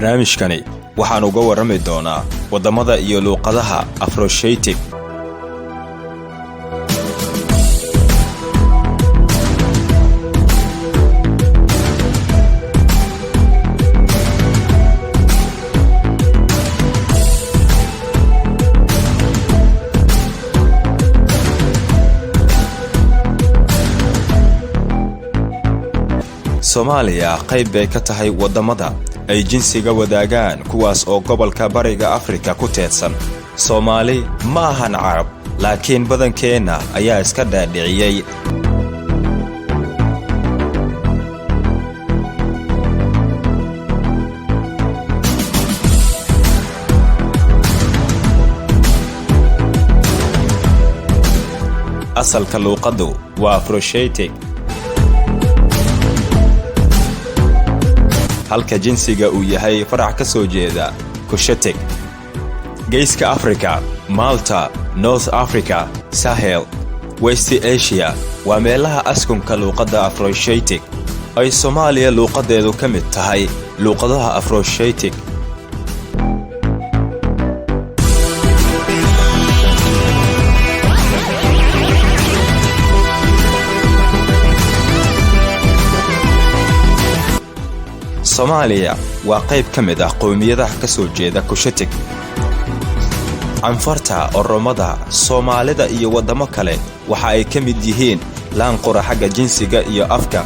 barnaamijkani waxaan uga warrami doonaa wadamada iyo luuqadaha Kushitic. Soomaaliya qayb bay ka tahay wadamada ay jinsiga wadaagaan kuwaas oo gobolka bariga Afrika ku teedsan. Soomaali ma ahan Carab, laakiin badankeena ayaa iska dhaadhiciyay asalka luuqaddu waa Kushitic, halka jinsiga uu yahay farac ka soo jeeda Kushitic. Geeska Afrika, Malta, North Africa, Sahel, West Asia waa meelaha askunka luuqadda Kushitic ay Soomaaliya luuqadeedu ka mid tahay luuqadaha Kushitic. Soomaaliya waa qayb ka mid ah qowmiyadaha ka soo jeeda Kushitic. Anfarta, Oromada, Soomaalida iyo wadamo kale waxa ay ka mid yihiin laan qora xagga jinsiga iyo afka.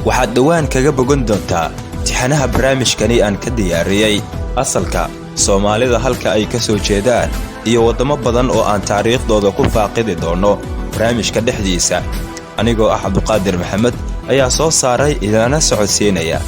waxaad dhawaan kaga bogan doontaa tixanaha barnaamijkani aan ka diyaariyay asalka Soomaalida halka ay ka soo jeedaan iyo wadamo badan oo aan taariikhdooda ku faaqidi doono barnaamijka dhexdiisa. Anigoo ah Cabduqaadir Maxamed ayaa soo saaray ilaana socodsiinaya.